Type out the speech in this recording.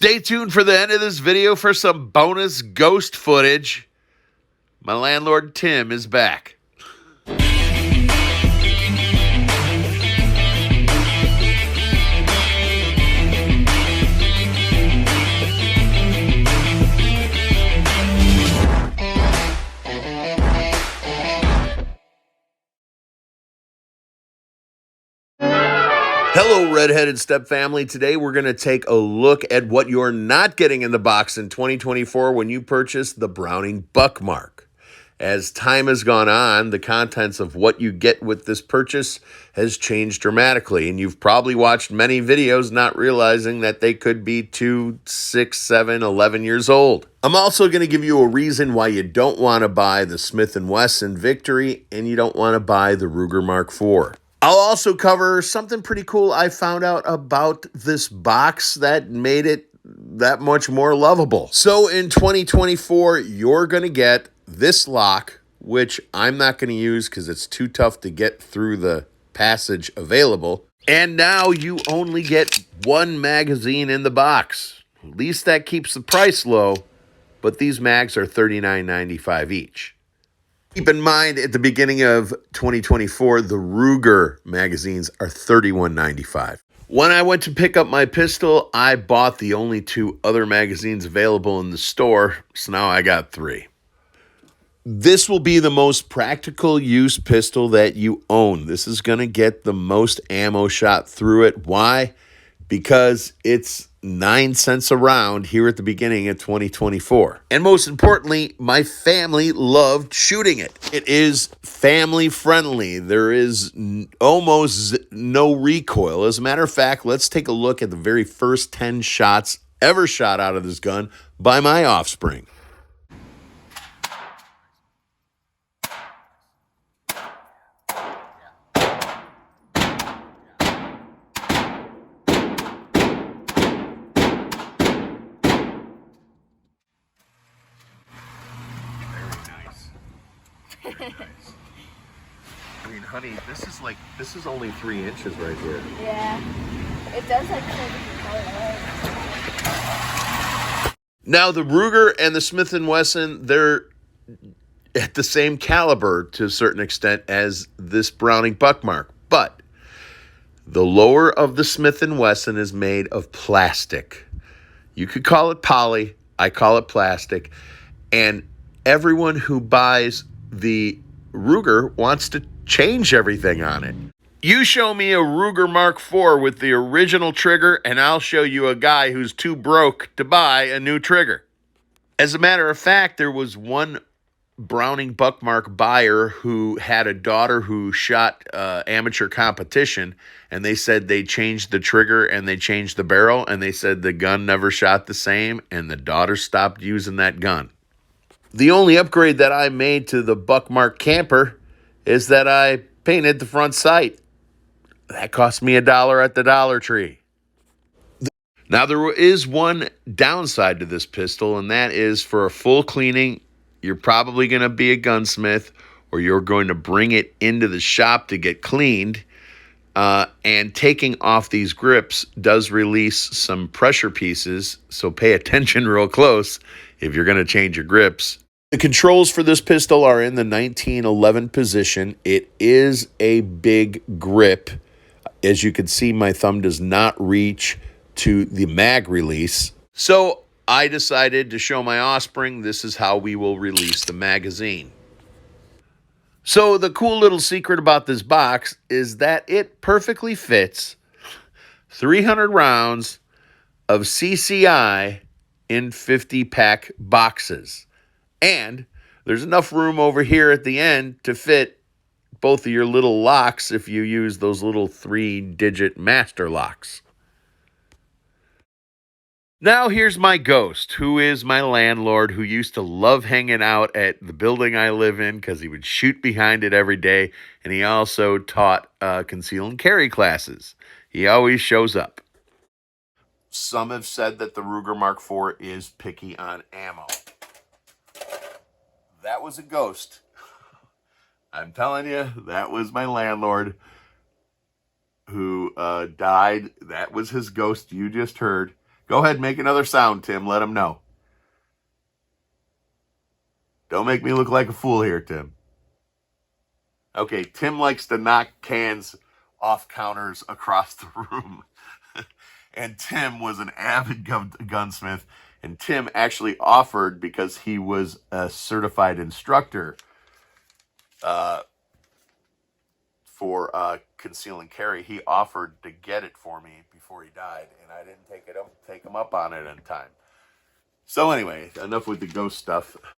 Stay tuned for the end of this video for some bonus ghost footage. My landlord Tim is back. Hello, redheaded step family. Today we're going to take a look at what you're not getting in the box in 2024 when you purchase the Browning Buckmark. As time has gone on, the contents of what you get with this purchase has changed dramatically, and you've probably watched many videos not realizing that they could be 2, 6, 7, 11 years old. I'm also going to give you a reason why you don't want to buy the Smith & Wesson Wvictory and you don't want to buy the Ruger Mark IV. I'll also cover something pretty cool I found out about this box that made it that much more lovable. So in 2024, you're going to get this lock, which I'm not going to use because it's too tough to get through the passage available. And now you only get one magazine in the box. At least that keeps the price low, but these mags are $39.95 each. Keep in mind, at the beginning of 2024, the Ruger magazines are $31.95. When I went to pick up my pistol, I bought the only 2 other magazines available in the store, so now I got 3. This will be the most practical use pistol that you own. This is going to get the most ammo shot through it. Why? Because it's 9 cents a round here at the beginning of 2024. And most importantly, my family loved shooting it. It is family friendly. There is almost no recoil. As a matter of fact, let's take a look at the very first 10 shots ever shot out of this gun by my offspring. Very nice. I mean, honey, this is only 3 inches right here. Yeah. It does like Now, the Ruger and the Smith & Wesson, they're at the same caliber to a certain extent as this Browning Buckmark, but the lower of the Smith & Wesson is made of plastic. You could call it poly, I call it plastic, and everyone who buys the Ruger wants to change everything on it. You show me a Ruger Mark IV with the original trigger, and I'll show you a guy who's too broke to buy a new trigger. As a matter of fact, there was one Browning Buckmark buyer who had a daughter who shot amateur competition, and they said they changed the trigger and they changed the barrel, and they said the gun never shot the same, and the daughter stopped using that gun. The only upgrade that I made to the Buckmark camper is that I painted the front sight. That cost me $1 at the Dollar Tree. Now, there is one downside to this pistol, and that is for a full cleaning, you're probably going to be a gunsmith, or you're going to bring it into the shop to get cleaned. And taking off these grips does release some pressure pieces, so pay attention real close if you're going to change your grips. The controls for this pistol are in the 1911 position. It is a big grip. As you can see, my thumb does not reach to the mag release. So I decided to show my offspring this is how we will release the magazine. So the cool little secret about this box is that it perfectly fits 300 rounds of CCI in 50-pack boxes. And there's enough room over here at the end to fit both of your little locks if you use those little 3-digit master locks. Now here's my ghost, who is my landlord, who used to love hanging out at the building I live in because he would shoot behind it every day, and he also taught conceal and carry classes. He always shows up. Some have said that the Ruger Mark IV is picky on ammo. That was a ghost. I'm telling you, that was my landlord who died. That was his ghost you just heard. Go ahead, make another sound, Tim. Let him know. Don't make me look like a fool here, Tim. Okay, Tim likes to knock cans off counters across the room. And Tim was an avid gunsmith. And Tim actually offered, because he was a certified instructor for conceal and carry, he offered to get it for me before he died, and I didn't take him up on it in time. So anyway, enough with the ghost stuff.